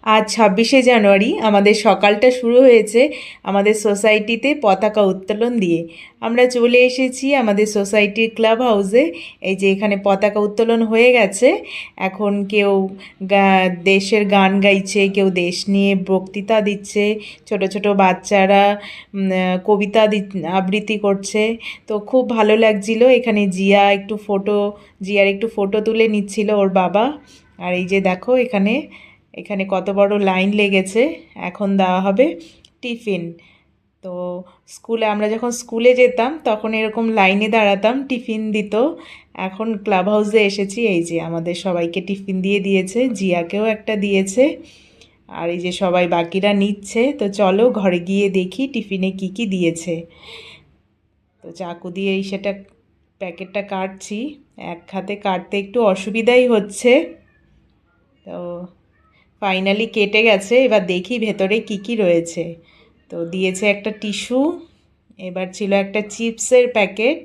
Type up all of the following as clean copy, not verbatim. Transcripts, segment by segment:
আজ 26শে জানুয়ারি আমাদের সকালটা শুরু হয়েছে আমাদের সোসাইটিতে পতাকা উত্তোলন দিয়ে। আমরা চলে এসেছি আমাদের সোসাইটির ক্লাব হাউসে। এই যে এখানে পতাকা উত্তোলন হয়ে গেছে। এখন কেউ দেশের গান গাইছে, কেউ দেশ নিয়ে বক্তৃতা দিচ্ছে, ছোট ছোট বাচ্চারা কবিতা আবৃত্তি করছে। তো খুব ভালো লাগছিল। এখানে জিয়ার একটু ফটো তুলে নিচ্ছিল ওর বাবা। আর এই যে দেখো এখানে এখানে কত বড় লাইন লেগেছে। এখন দেওয়া হবে টিফিন। তো আমরা যখন স্কুলে যেতাম তখন এরকম লাইনে দাঁড়াতাম, টিফিন দিত। এখন ক্লাব হাউসে এসেছি, এই যে আমাদের সবাইকে টিফিন দিয়ে দিয়েছে, জিয়াকেও একটা দিয়েছে। আর এই যে সবাই বাকিরা নিচ্ছে। তো চলো ঘরে গিয়ে দেখি টিফিনে কি কি দিয়েছে। তো চাকু দিয়ে সেটা প্যাকেটটা কাটছি। এক হাতে কাটতে একটু অসুবিধাই হচ্ছে। তো ফাইনালি কেটে গেছে। এবার দেখি ভেতরে কি কি রয়েছে। তো দিয়েছে একটা টিস্যু, এবার ছিল একটা চিপসের প্যাকেট।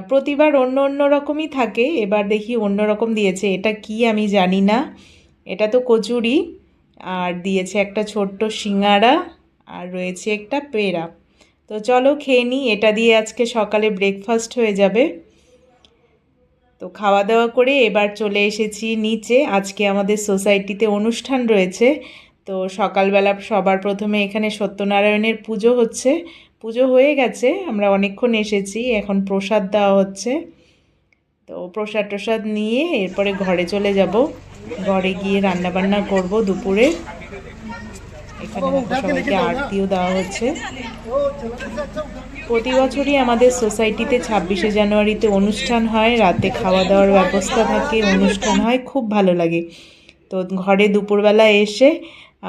প্রতিবার অন্য অন্য রকমই থাকে, এবার দেখি অন্য রকম দিয়েছে। এটা কি আমি জানি না। এটা তো কচুরি। আর দিয়েছে একটা ছোট্ট সিঙ্গারা, আর রয়েছে একটা পেড়া। তো চলো খেয়ে নিই। এটা দিয়ে আজকে সকালে ব্রেকফাস্ট হয়ে যাবে। তো খাওয়া দাওয়া করে এবার চলে এসেছি নিচে। আজকে আমাদের সোসাইটিতে অনুষ্ঠান রয়েছে। তো সকালবেলা সবার প্রথমে এখানে সত্যনারায়ণের পুজো হচ্ছে। পুজো হয়ে গেছে, আমরা অনেকক্ষণ এসেছি। এখন প্রসাদ দেওয়া হচ্ছে। তো প্রসাদ নিয়ে এরপরে ঘরে চলে যাব। ঘরে গিয়ে রান্নাবান্না করব দুপুরে। এখানে সবাইকে আরতিও দেওয়া হচ্ছে। প্রতি বছরই আমাদের সোসাইটিতে 26শে জানুয়ারিতে অনুষ্ঠান হয়, রাতে খাওয়া দাওয়ার ব্যবস্থা থাকে, অনুষ্ঠান হয়, খুব ভালো লাগে। তো ঘরে দুপুরবেলা এসে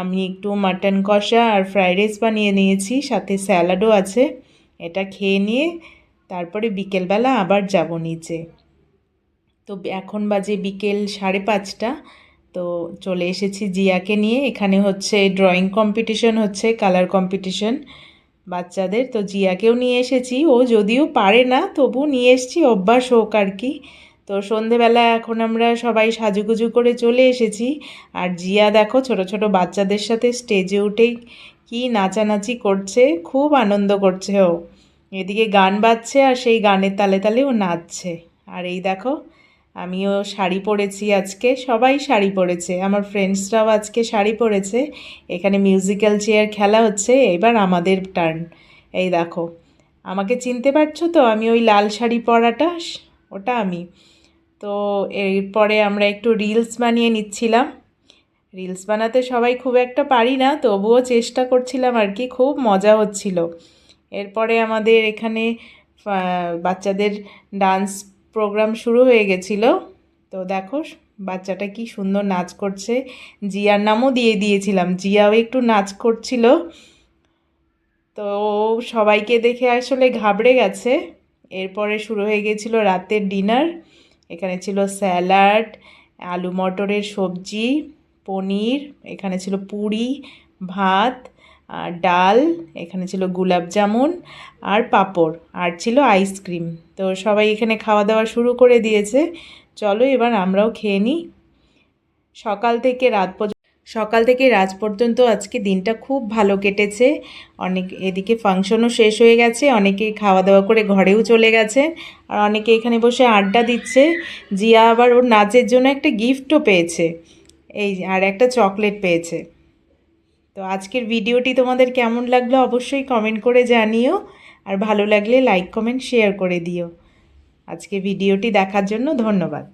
আমি একটু মাটন কষা আর ফ্রাইড রাইস বানিয়ে নিয়েছি, সাথে স্যালাডও আছে। এটা খেয়ে নিয়ে তারপরে বিকেলবেলা আবার যাব নিচে। তো এখন বাজে বিকেল 5:30। তো চলে এসেছি জিয়াকে নিয়ে। এখানে হচ্ছে ড্রয়িং কম্পিটিশন হচ্ছে, কালার কম্পিটিশন বাচ্চাদের। তো জিয়াকেও নিয়ে এসেছি। ও যদিও পারে না, তবু নিয়ে এসেছি, অভ্যাস হোক আর কি। তো সন্ধেবেলা এখন আমরা সবাই সাজুগুজু করে চলে এসেছি। আর জিয়া দেখো ছোট ছোট বাচ্চাদের সাথে স্টেজে উঠে কি নাচানাচি করছে, খুব আনন্দ করছে ও। এদিকে গান বাজছে আর সেই গানের তালে তালে ও নাচছে। আর এই দেখো আমিও শাড়ি পরেছি আজকে, সবাই শাড়ি পরেছে, আমার ফ্রেন্ডসরাও আজকে শাড়ি পরেছে। এখানে মিউজিক্যাল চেয়ার খেলা হচ্ছে, এবার আমাদের টার্ন। এই দেখো আমাকে চিনতে পারছো তো? আমি ওই লাল শাড়ি পরাটা, ওটা আমি। তো এরপরে আমরা একটু রিলস বানিয়ে নিচ্ছিলাম। রিলস বানাতে সবাই খুব একটা পারি না, তবুও চেষ্টা করছিলাম আর কি, খুব মজা হচ্ছিল। এরপরে আমাদের এখানে বাচ্চাদের ডান্স প্রোগ্রাম শুরু হয়ে গেছিলো। তো দেখো বাচ্চাটা কি সুন্দর নাচ করছে। জিয়ার নামও দিয়ে দিয়েছিলাম, জিয়াও একটু নাচ করছিল। তো সবাইকে দেখে আসলে ঘাবড়ে গেছে। এরপরে শুরু হয়ে গেছিলো রাতের ডিনার। এখানে ছিল স্যালাড, আলু মটরের সবজি, পনির, এখানে ছিল পুরি, ভাত আর ডাল, এখানে ছিল গোলাপ জামুন আর পাঁপড়, আর ছিল আইসক্রিম। তো সবাই এখানে খাওয়া দাওয়া শুরু করে দিয়েছে। চলো এবার আমরাও খেয়ে নিই। সকাল থেকে রাত পর্যন্ত আজকে দিনটা খুব ভালো কেটেছে। এদিকে ফাংশনও শেষ হয়ে গেছে, অনেকে খাওয়া দাওয়া করে ঘরেও চলে গেছে, আর অনেকে এখানে বসে আড্ডা দিচ্ছে। জিয়া আবার ওর নাচের জন্য একটা গিফটও পেয়েছে, আর একটা চকলেট পেয়েছে। তো আজকের ভিডিওটি তোমাদের কেমন লাগলো অবশ্যই কমেন্ট করে জানিও, আর ভালো লাগলে লাইক কমেন্ট শেয়ার করে দিও। আজকে ভিডিওটি দেখার জন্য ধন্যবাদ।